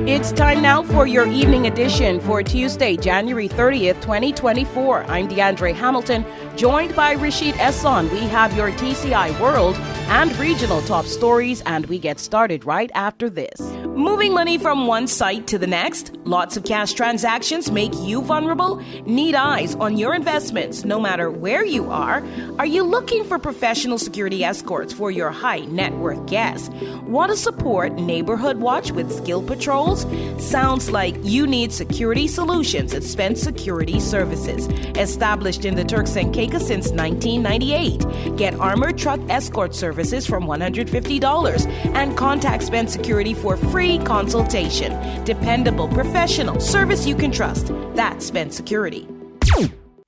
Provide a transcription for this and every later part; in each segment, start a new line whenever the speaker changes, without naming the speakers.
It's time now for your evening edition for Tuesday, January 30th, 2024. I'm DeAndre Hamilton, joined by Rashid Esson. We have your TCI World and regional top stories, and we get started right after this. Moving money from one site to the next, lots of cash transactions make you vulnerable? Need eyes on your investments no matter where you are? Are you looking for professional security escorts for your high net worth guests? Want to support Neighborhood Watch with skill patrols? Sounds like you need security solutions at Spence Security Services. Established in the Turks and Caicos since 1998. Get armored truck escort services from $150 and contact Spence Security for free consultation. Dependable, professional service you can trust. That's Spence Security.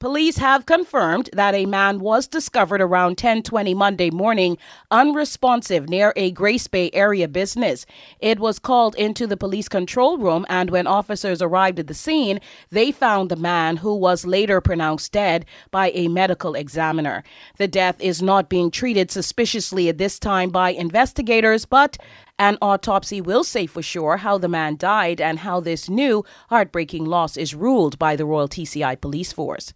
Police have confirmed that a man was discovered around 10:20 Monday morning unresponsive near a Grace Bay area business. It was called into the police control room, and when officers arrived at the scene, they found the man, who was later pronounced dead by a medical examiner. The death is not being treated suspiciously at this time by investigators, but an autopsy will say for sure how the man died and how this new heartbreaking loss is ruled by the Royal TCI Police Force.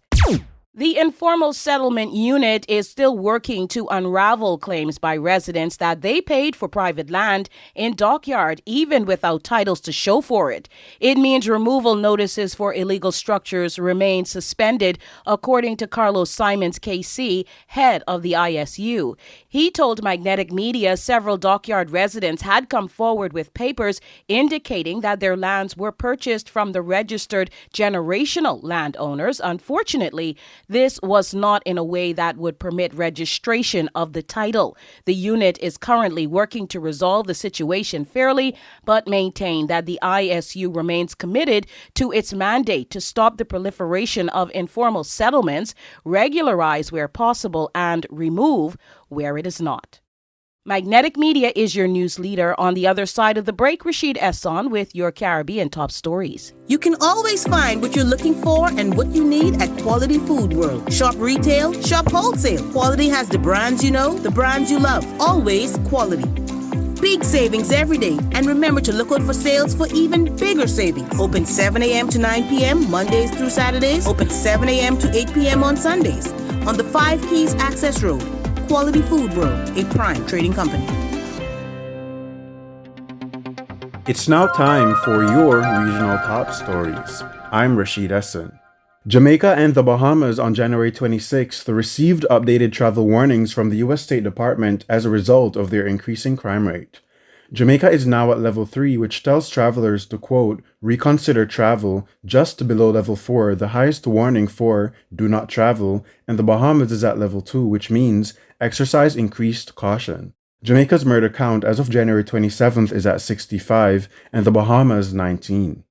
The Informal Settlement Unit is still working to unravel claims by residents that they paid for private land in Dockyard even without titles to show for it. It means removal notices for illegal structures remain suspended, according to Carlos Simons, KC, head of the ISU. He told Magnetic Media several Dockyard residents had come forward with papers indicating that their lands were purchased from the registered generational landowners. Unfortunately, this was not in a way that would permit registration of the title. The unit is currently working to resolve the situation fairly, but maintain that the ISU remains committed to its mandate to stop the proliferation of informal settlements, regularize where possible, and remove where it is not. Magnetic Media is your news leader. On the other side of the break, Rashid Esson with your Caribbean top stories.
You can always find what you're looking for and what you need at Quality Food World. Shop retail, shop wholesale. Quality has the brands you know, the brands you love. Always quality. Big savings every day. And remember to look out for sales for even bigger savings. Open 7 a.m. to 9 p.m. Mondays through Saturdays. Open 7 a.m. to 8 p.m. on Sundays. On the 5 Keys Access Road. Quality Food World, a prime trading company.
It's now time for your regional top stories. I'm Rashid Esson. Jamaica and the Bahamas on January 26th received updated travel warnings from the U.S. State Department as a result of their increasing crime rate. Jamaica is now at level 3, which tells travelers to, quote, reconsider travel, just below level 4, the highest warning for do not travel, and the Bahamas is at level 2, which means exercise increased caution. Jamaica's murder count as of January 27th is at 65, and the Bahamas 19.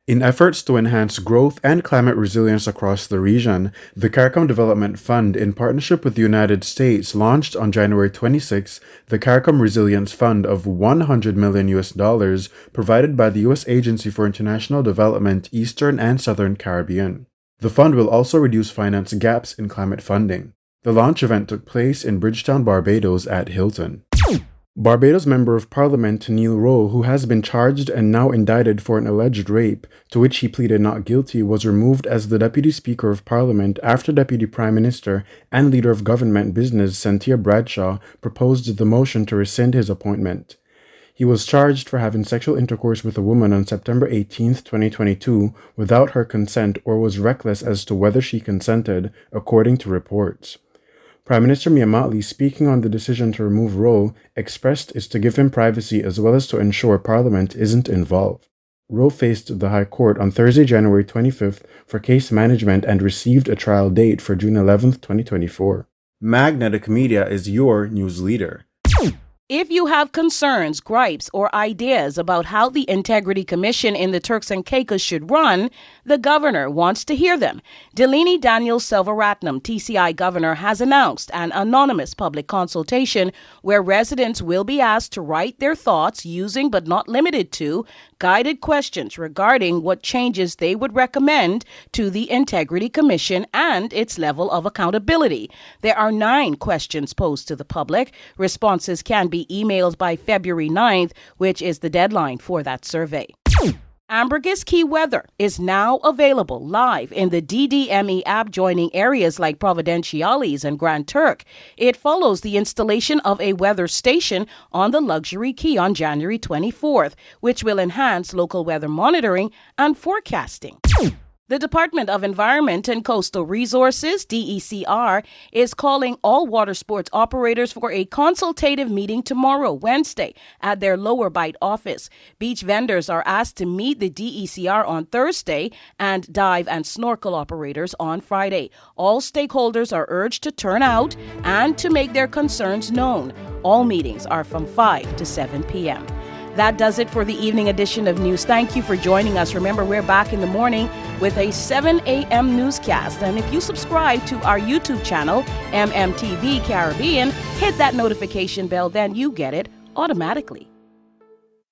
In efforts to enhance growth and climate resilience across the region, the CARICOM Development Fund, in partnership with the United States, launched on January 26 the CARICOM Resilience Fund of $100 million provided by the U.S. Agency for International Development, Eastern and Southern Caribbean. The fund will also reduce finance gaps in climate funding. The launch event took place in Bridgetown, Barbados at Hilton. Barbados Member of Parliament Neil Rowe, who has been charged and now indicted for an alleged rape, to which he pleaded not guilty, was removed as the Deputy Speaker of Parliament after Deputy Prime Minister and Leader of Government Business Cynthia Bradshaw proposed the motion to rescind his appointment. He was charged for having sexual intercourse with a woman on September 18, 2022, without her consent, or was reckless as to whether she consented, according to reports. Prime Minister Mia Mottley, speaking on the decision to remove Rowe, expressed it's to give him privacy as well as to ensure Parliament isn't involved. Rowe faced the High Court on Thursday, January 25th for case management and received a trial date for June 11, 2024. Magnetic Media is your news leader.
If you have concerns, gripes, or ideas about how the Integrity Commission in the Turks and Caicos should run, the governor wants to hear them. Delini Daniel Selvaratnam, TCI governor, has announced an anonymous public consultation where residents will be asked to write their thoughts using, but not limited to, guided questions regarding what changes they would recommend to the Integrity Commission and its level of accountability. There are 9 questions posed to the public. Responses can be emailed by February 9th, which is the deadline for that survey. Ambergris Key Weather is now available live in the DDME app, joining areas like Providenciales and Grand Turk. It follows the installation of a weather station on the luxury key on January 24th, which will enhance local weather monitoring and forecasting. The Department of Environment and Coastal Resources, DECR, is calling all water sports operators for a consultative meeting tomorrow, Wednesday, at their Lower Bight office. Beach vendors are asked to meet the DECR on Thursday and dive and snorkel operators on Friday. All stakeholders are urged to turn out and to make their concerns known. All meetings are from 5 to 7 p.m. That does it for the evening edition of News. Thank you for joining us. Remember, we're back in the morning with a 7 a.m. newscast. And if you subscribe to our YouTube channel, MMTV Caribbean, hit that notification bell, then you get it automatically.